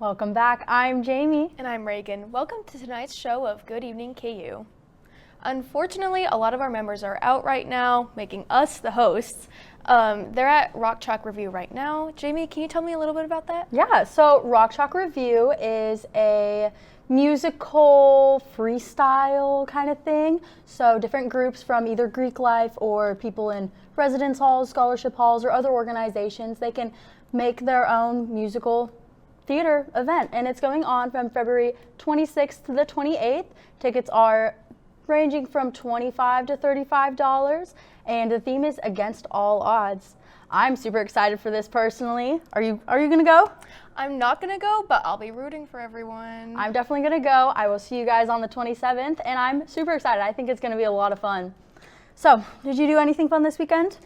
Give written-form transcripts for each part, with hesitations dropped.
Welcome back. I'm Jamie. And I'm Reagan. Welcome to tonight's show of Good Evening KU. Unfortunately, a lot of our members are out right now, making us the hosts. They're at Rock Chalk Review right now. Jamie, can you tell me a little bit about that? Yeah, so Rock Chalk Review is a musical freestyle kind of thing. So different groups from either Greek life or people in residence halls, scholarship halls, or other organizations, they can make their own musical theater event. And it's going on from February 26th to the 28th. Tickets are ranging from $25 to $35, and the theme is against all odds. I'm super excited for this personally. Are you gonna go? I'm not gonna go, but I'll be rooting for everyone. I'm definitely gonna go. I will see you guys on the 27th, and I'm super excited. I think it's gonna be a lot of fun. So, did you do anything fun this weekend?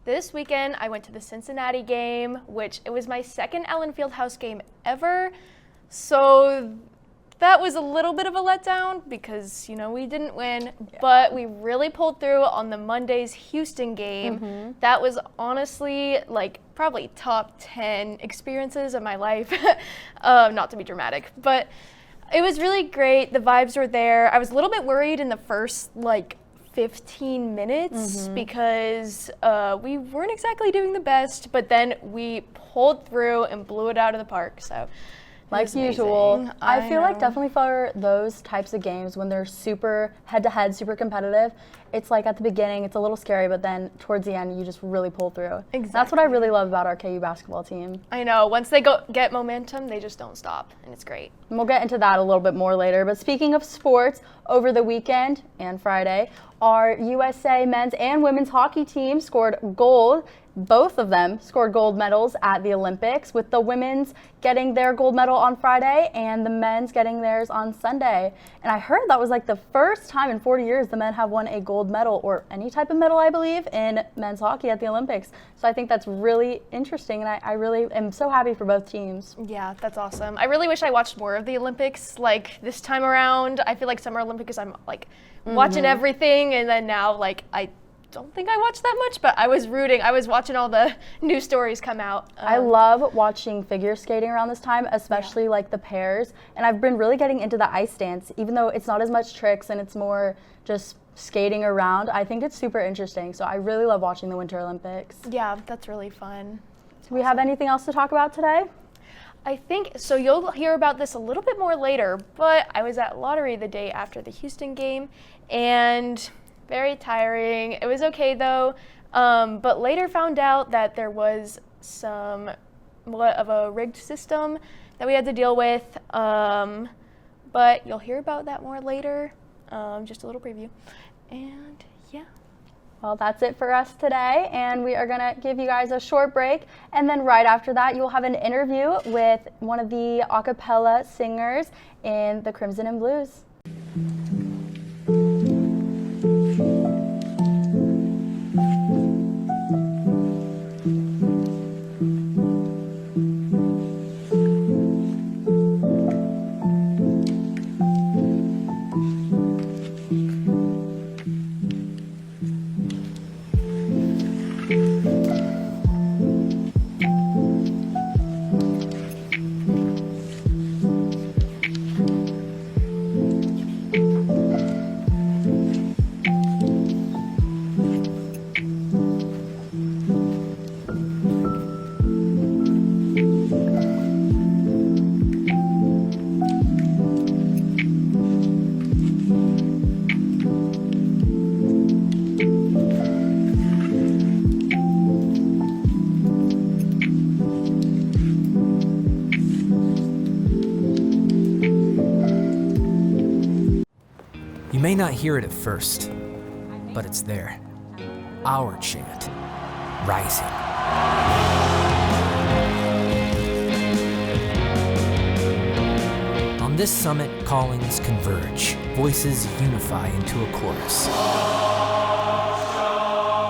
This weekend, I went to the Cincinnati game, which it was my second Allen Fieldhouse game ever. So that was a little bit of a letdown because, we didn't win, but we really pulled through on the Monday's Houston game. Mm-hmm. That was honestly probably top 10 experiences of my life. Not to be dramatic, but it was really great. The vibes were there. I was a little bit worried in the first 15 minutes because we weren't exactly doing the best, but then we pulled through and blew it out of the park. So. Like usual. I feel like definitely for those types of games when they're super head-to-head, super competitive, it's like at the beginning it's a little scary, but then towards the end you just really pull through. Exactly. That's what I really love about our KU basketball team. I know. Once they get momentum, they just don't stop, and it's great. And we'll get into that a little bit more later. But speaking of sports, over the weekend and Friday, our USA men's and women's hockey team scored gold. Both of them scored gold medals at the Olympics, with the women's getting their gold medal on Friday and the men's getting theirs on Sunday. And I heard that was the first time in 40 years the men have won a gold medal, or any type of medal, I believe, in men's hockey at the Olympics. So I think that's really interesting, and I really am so happy for both teams. Yeah, that's awesome. I really wish I watched more of the Olympics this time around. I feel like Summer Olympics, I'm watching everything, and then now I don't think I watched that much, but I was rooting. I was watching all the news stories come out. I love watching figure skating around this time, especially the pairs. And I've been really getting into the ice dance, even though it's not as much tricks and it's more just skating around. I think it's super interesting. So I really love watching the Winter Olympics. Yeah, that's really fun. Do we have anything else to talk about today? I think so. You'll hear about this a little bit more later, but I was at lottery the day after the Houston game, and very tiring. It was okay though, but later found out that there was somewhat of a rigged system that we had to deal with, but you'll hear about that more later, just a little preview. And yeah. Well, that's it for us today, and we are going to give you guys a short break, and then right after that you'll have an interview with one of the a cappella singers in the Crimson and Blues. You may not hear it at first, but it's there. Our chant, rising. On this summit, callings converge, voices unify into a chorus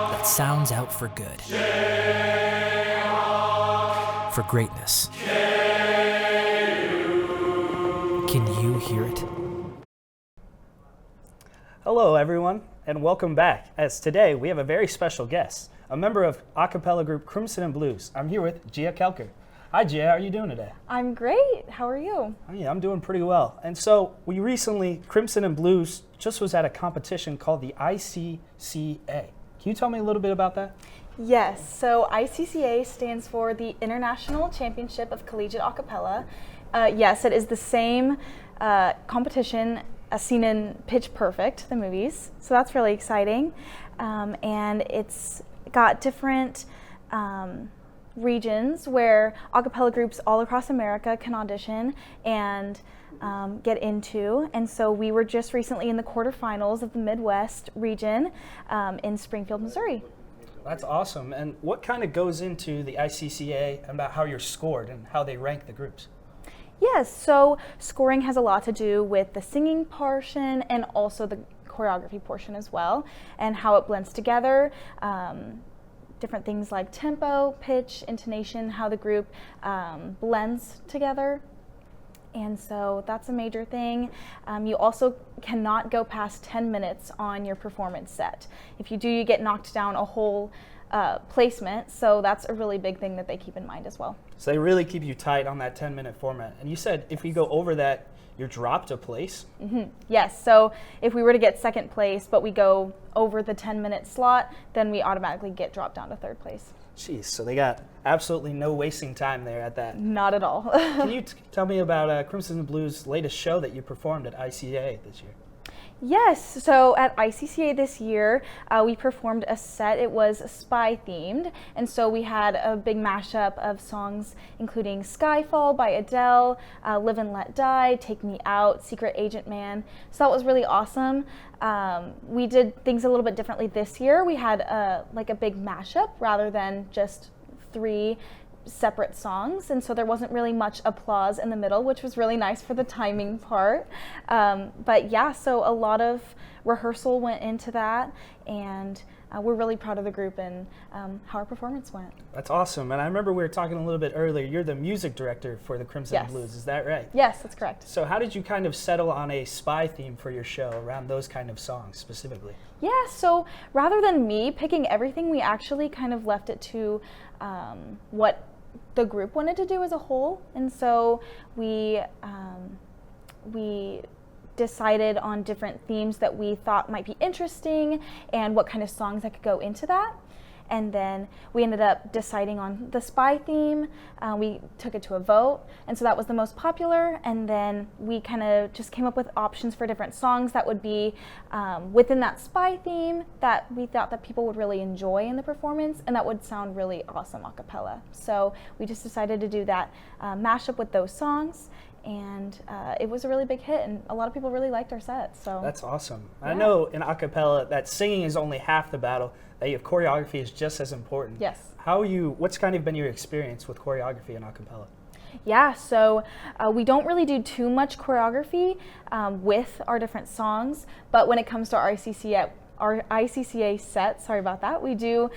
that sounds out for good, for greatness. Can you hear it? Hello everyone, and welcome back, as today we have a very special guest, a member of a cappella group Crimson and Blues. I'm here with Kelker. Hi, Jay. How are you doing today? I'm great. How are you? Oh, yeah, I'm doing pretty well. And so we recently, Crimson and Blues just was at a competition called the ICCA. Can you tell me a little bit about that? Yes, so ICCA stands for the International Championship of Collegiate Acapella. Yes, it is the same competition as seen in Pitch Perfect, the movies. So that's really exciting. And it's got different regions where acapella groups all across America can audition and get into. And so we were just recently in the quarterfinals of the Midwest region in Springfield, Missouri. That's awesome. And what kind of goes into the ICCA about how you're scored and how they rank the groups? Yes, so scoring has a lot to do with the singing portion and also the choreography portion as well, and how it blends together. Different things like tempo, pitch, intonation, how the group blends together. And so that's a major thing. You also cannot go past 10 minutes on your performance set. If you do, you get knocked down a whole placement. So that's a really big thing that they keep in mind as well. So they really keep you tight on that 10-minute format. And you said if you go over that, you're dropped a place? Mm-hmm. Yes, so if we were to get second place, but we go over the 10-minute slot, then we automatically get dropped down to third place. Jeez, so they got absolutely no wasting time there at that. Not at all. Can you tell me about Crimson and Blues' latest show that you performed at ICA this year? Yes, so at ICCA this year, we performed a set. It was spy themed, and so we had a big mashup of songs including Skyfall by Adele, Live and Let Die, Take Me Out, Secret Agent Man. So that was really awesome. We did things a little bit differently this year. We had a big mashup rather than just 3 separate songs, and so there wasn't really much applause in the middle, which was really nice for the timing part. But yeah, so a lot of rehearsal went into that, and we're really proud of the group and how our performance went. That's awesome. And I remember we were talking a little bit earlier, you're the music director for the Crimson Yes. Blues, is that right? Yes, that's correct. So how did you kind of settle on a spy theme for your show around those kind of songs specifically? Yeah, so rather than me picking everything, we actually kind of left it to what the group wanted to do as a whole. And so we decided on different themes that we thought might be interesting and what kind of songs that could go into that. And then we ended up deciding on the spy theme. We took it to a vote, and so that was the most popular. And then we kind of just came up with options for different songs that would be within that spy theme that we thought that people would really enjoy in the performance and that would sound really awesome a cappella. So we just decided to do that mashup with those songs. And it was a really big hit, and a lot of people really liked our set. So that's awesome. Yeah. I know in a cappella that singing is only half the battle, that your choreography is just as important. Yes. What's kind of been your experience with choreography in a cappella? Yeah, so we don't really do too much choreography with our different songs, but when it comes to our ICCA set, sorry about that, we do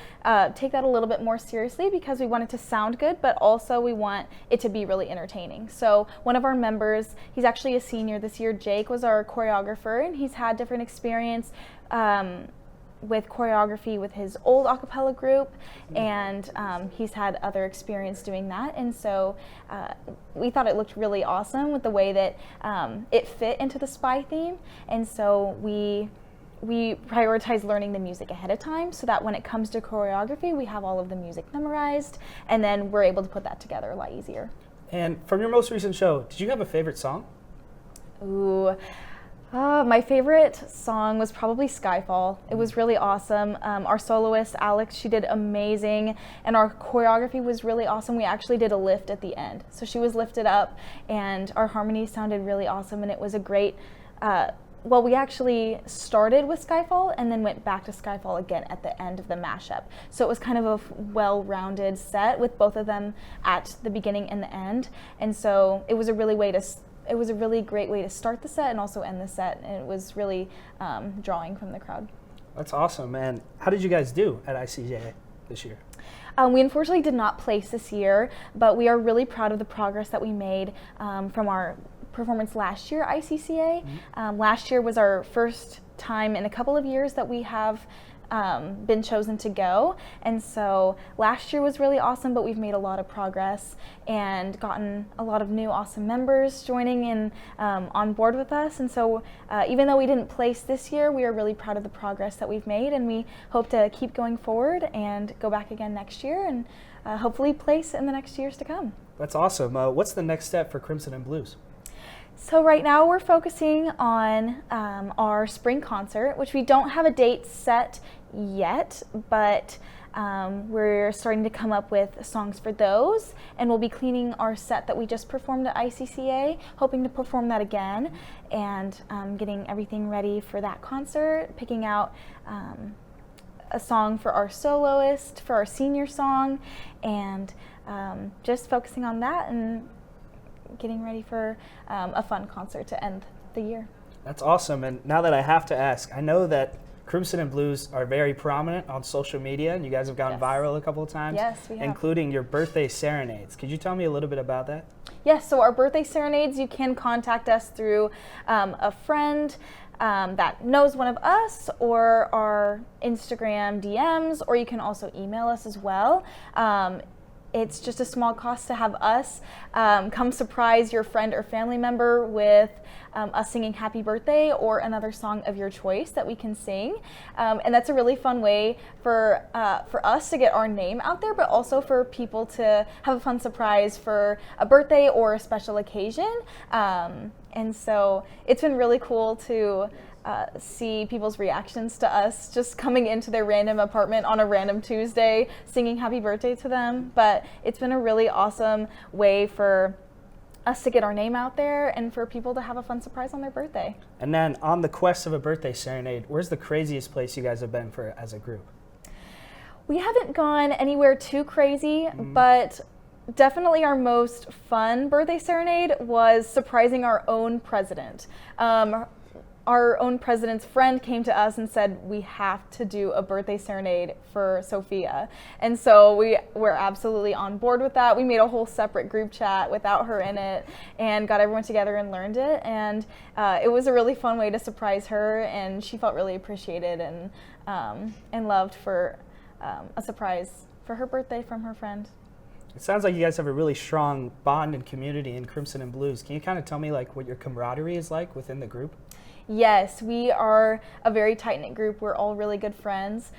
take that a little bit more seriously because we want it to sound good, but also we want it to be really entertaining. So one of our members, he's actually a senior this year, Jake was our choreographer, and he's had different experience with choreography with his old a cappella group, and he's had other experience doing that, and so we thought it looked really awesome with the way that it fit into the spy theme, and so we prioritize learning the music ahead of time so that when it comes to choreography, we have all of the music memorized, and then we're able to put that together a lot easier. And from your most recent show, did you have a favorite song? Ooh. My favorite song was probably Skyfall. It was really awesome. Our soloist, Alex, she did amazing, and our choreography was really awesome. We actually did a lift at the end. So she was lifted up, and our harmony sounded really awesome, and it was a great, we actually started with Skyfall and then went back to Skyfall again at the end of the mashup. So it was kind of a well-rounded set with both of them at the beginning and the end, and so it was a really great way to start the set and also end the set, and it was really drawing from the crowd. That's awesome. And how did you guys do at ICA this year? We unfortunately did not place this year, but we are really proud of the progress that we made from our performance last year at ICCA. Last year was our first time in a couple of years that we have been chosen to go. And so last year was really awesome, but we've made a lot of progress and gotten a lot of new awesome members joining in on board with us. And so even though we didn't place this year, we are really proud of the progress that we've made, and we hope to keep going forward and go back again next year and hopefully place in the next years to come. That's awesome. What's the next step for Crimson and Blues? So right now we're focusing on our spring concert, which we don't have a date set yet, but we're starting to come up with songs for those, and we'll be cleaning our set that we just performed at ICCA, hoping to perform that again, and getting everything ready for that concert, picking out a song for our soloist, for our senior song, and just focusing on that and getting ready for a fun concert to end the year. That's awesome. And now that I have to ask, I know that Crimson and Blues are very prominent on social media, and you guys have gone viral a couple of times. Yes, we have. Including your birthday serenades. Could you tell me a little bit about that? Yes, so our birthday serenades, you can contact us through a friend that knows one of us, or our Instagram DMs, or you can also email us as well. It's just a small cost to have us come surprise your friend or family member with us singing happy birthday or another song of your choice that we can sing. And that's a really fun way for us to get our name out there, but also for people to have a fun surprise for a birthday or a special occasion. And so it's been really cool to see people's reactions to us just coming into their random apartment on a random Tuesday, singing happy birthday to them. But it's been a really awesome way for us to get our name out there and for people to have a fun surprise on their birthday. And then on the quest of a birthday serenade, where's the craziest place you guys have been for as a group? We haven't gone anywhere too crazy, but definitely our most fun birthday serenade was surprising our own president. Our own president's friend came to us and said, we have to do a birthday serenade for Sophia. And so we were absolutely on board with that. We made a whole separate group chat without her in it and got everyone together and learned it. And it was a really fun way to surprise her, and she felt really appreciated and loved for a surprise for her birthday from her friend. It sounds like you guys have a really strong bond and community in Crimson and Blues. Can you kind of tell me like what your camaraderie is like within the group? Yes, we are a very tight-knit group. We're all really good friends,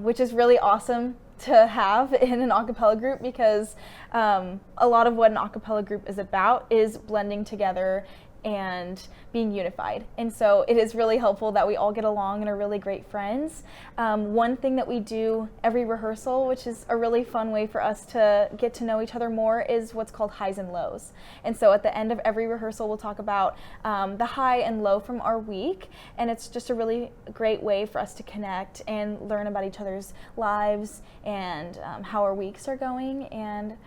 which is really awesome to have in an a cappella group, because a lot of what an a cappella group is about is blending together and being unified. And so it is really helpful that we all get along and are really great friends. One thing that we do every rehearsal, which is a really fun way for us to get to know each other more, is what's called highs and lows. And so at the end of every rehearsal, we'll talk about the high and low from our week. And it's just a really great way for us to connect and learn about each other's lives and how our weeks are going, and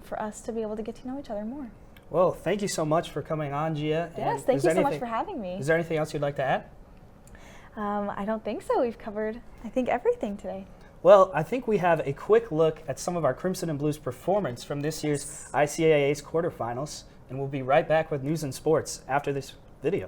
for us to be able to get to know each other more. Well, thank you so much for coming on, Gia. Yes, thank you so much for having me. Is there anything else you'd like to add? I don't think so. We've covered, I think, everything today. Well, I think we have a quick look at some of our Crimson and Blues performance from this year's ICAA's quarterfinals, and we'll be right back with news and sports after this video.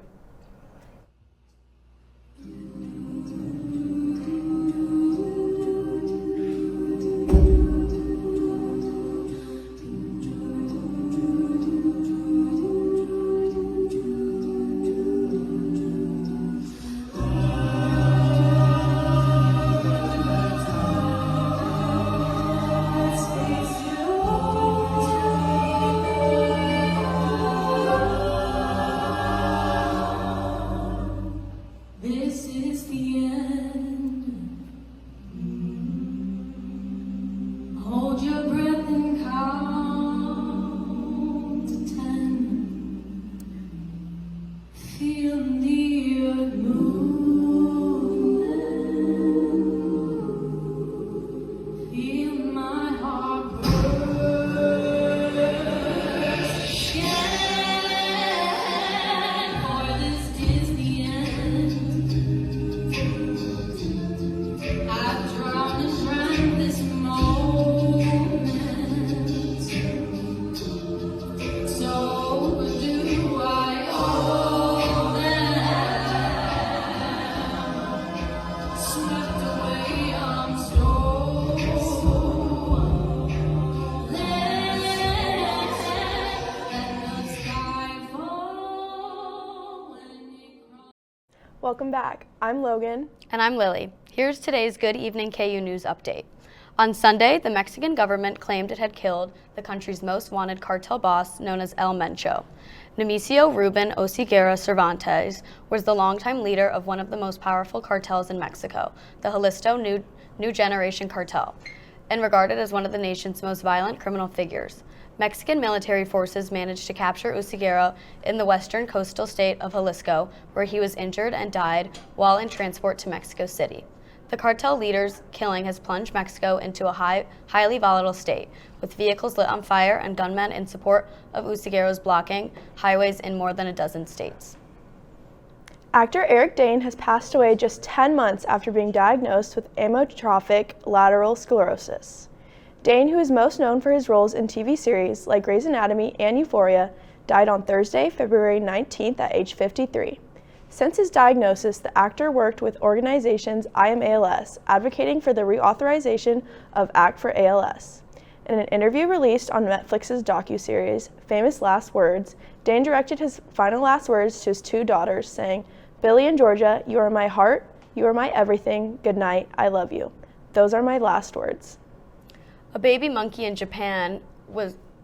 Welcome back. I'm Logan. And I'm Lily. Here's today's Good Evening KU News update. On Sunday, the Mexican government claimed it had killed the country's most wanted cartel boss, known as El Mencho. Nemesio Ruben Osiguera Cervantes was the longtime leader of one of the most powerful cartels in Mexico, the Jalisco New Generation Cartel, and regarded as one of the nation's most violent criminal figures. Mexican military forces managed to capture Osiguera in the western coastal state of Jalisco, where he was injured and died while in transport to Mexico City. The cartel leader's killing has plunged Mexico into a highly volatile state, with vehicles lit on fire and gunmen in support of Osiguera's blocking highways in more than a dozen states. Actor Eric Dane has passed away just 10 months after being diagnosed with amyotrophic lateral sclerosis. Dane, who is most known for his roles in TV series like Grey's Anatomy and Euphoria, died on Thursday, February 19th at age 53. Since his diagnosis, the actor worked with organizations I Am ALS, advocating for the reauthorization of Act for ALS. In an interview released on Netflix's docuseries, Famous Last Words, Dane directed his final last words to his two daughters, saying, "Billy and Georgia, you are my heart, you are my everything, good night, I love you. Those are my last words." A baby monkey in Japan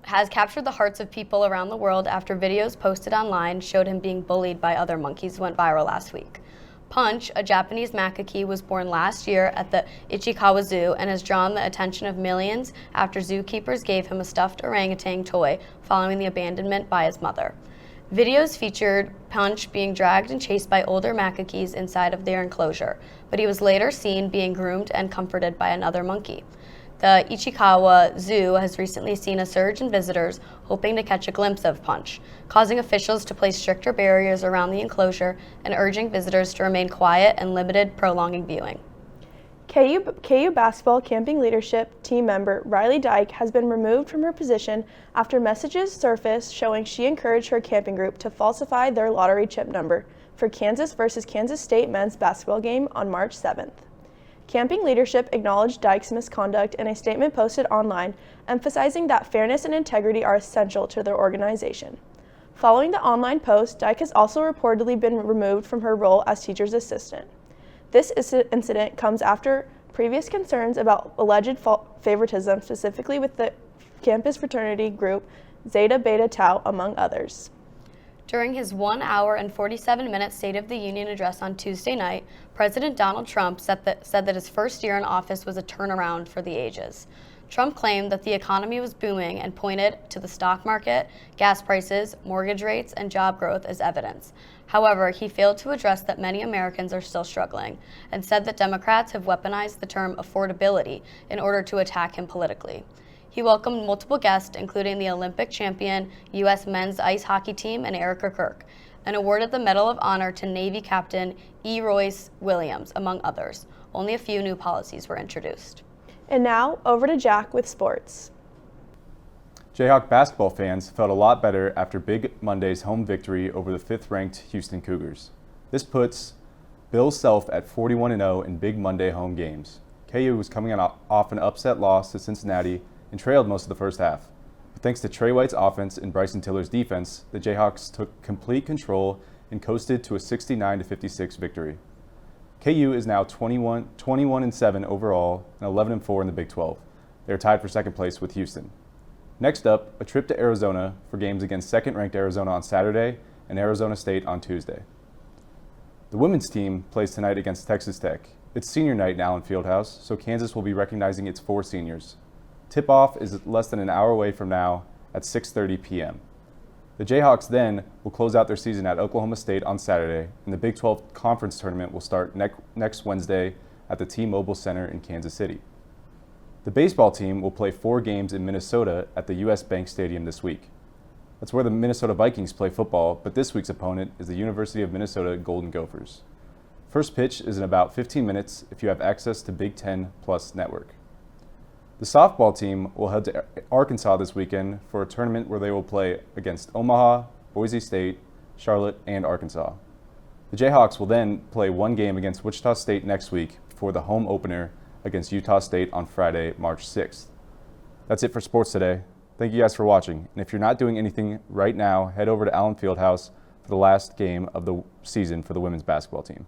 has captured the hearts of people around the world after videos posted online showed him being bullied by other monkeys went viral last week. Punch, a Japanese macaque, was born last year at the Ichikawa Zoo and has drawn the attention of millions after zookeepers gave him a stuffed orangutan toy following the abandonment by his mother. Videos featured Punch being dragged and chased by older macaques inside of their enclosure, but he was later seen being groomed and comforted by another monkey. The Ichikawa Zoo has recently seen a surge in visitors hoping to catch a glimpse of Punch, causing officials to place stricter barriers around the enclosure and urging visitors to remain quiet and limited prolonging viewing. KU basketball camping leadership team member Riley Dyke has been removed from her position after messages surfaced showing she encouraged her camping group to falsify their lottery chip number for Kansas versus Kansas State men's basketball game on March 7th. Camping leadership acknowledged Dyke's misconduct in a statement posted online, emphasizing that fairness and integrity are essential to their organization. Following the online post, Dyke has also reportedly been removed from her role as teacher's assistant. This incident comes after previous concerns about alleged favoritism, specifically with the campus fraternity group Zeta Beta Tau, among others. During his 1 hour and 47-minute State of the Union address on Tuesday night, President Donald Trump said that his first year in office was a turnaround for the ages. Trump claimed that the economy was booming and pointed to the stock market, gas prices, mortgage rates, and job growth as evidence. However, he failed to address that many Americans are still struggling and said that Democrats have weaponized the term affordability in order to attack him politically. He welcomed multiple guests, including the Olympic champion U.S. men's ice hockey team and Erica Kirk, and awarded the Medal of Honor to Navy Captain E. Royce Williams, among others. Only a few new policies were introduced. And now, over to Jack with sports. Jayhawk basketball fans felt a lot better after Big Monday's home victory over the 5th-ranked Houston Cougars. This puts Bill Self at 41-0 in Big Monday home games. KU was coming off an upset loss to Cincinnati and trailed most of the first half. But thanks to Trey White's offense and Bryson Tiller's defense, the Jayhawks took complete control and coasted to a 69-56 victory. KU is now 21-7 overall and 11-4 in the Big 12. They are tied for second place with Houston. Next up, a trip to Arizona for games against second-ranked Arizona on Saturday and Arizona State on Tuesday. The women's team plays tonight against Texas Tech. It's senior night in Allen Fieldhouse, so Kansas will be recognizing its 4 seniors. Tip-off is less than an hour away from now at 6:30 p.m. The Jayhawks then will close out their season at Oklahoma State on Saturday, and the Big 12 Conference Tournament will start next Wednesday at the T-Mobile Center in Kansas City. The baseball team will play 4 games in Minnesota at the U.S. Bank Stadium this week. That's where the Minnesota Vikings play football, but this week's opponent is the University of Minnesota Golden Gophers. First pitch is in about 15 minutes if you have access to Big Ten Plus Network. The softball team will head to Arkansas this weekend for a tournament where they will play against Omaha, Boise State, Charlotte, and Arkansas. The Jayhawks will then play 1 game against Wichita State next week before the home opener against Utah State on Friday, March 6th. That's it for sports today. Thank you guys for watching. And if you're not doing anything right now, head over to Allen Fieldhouse for the last game of the season for the women's basketball team.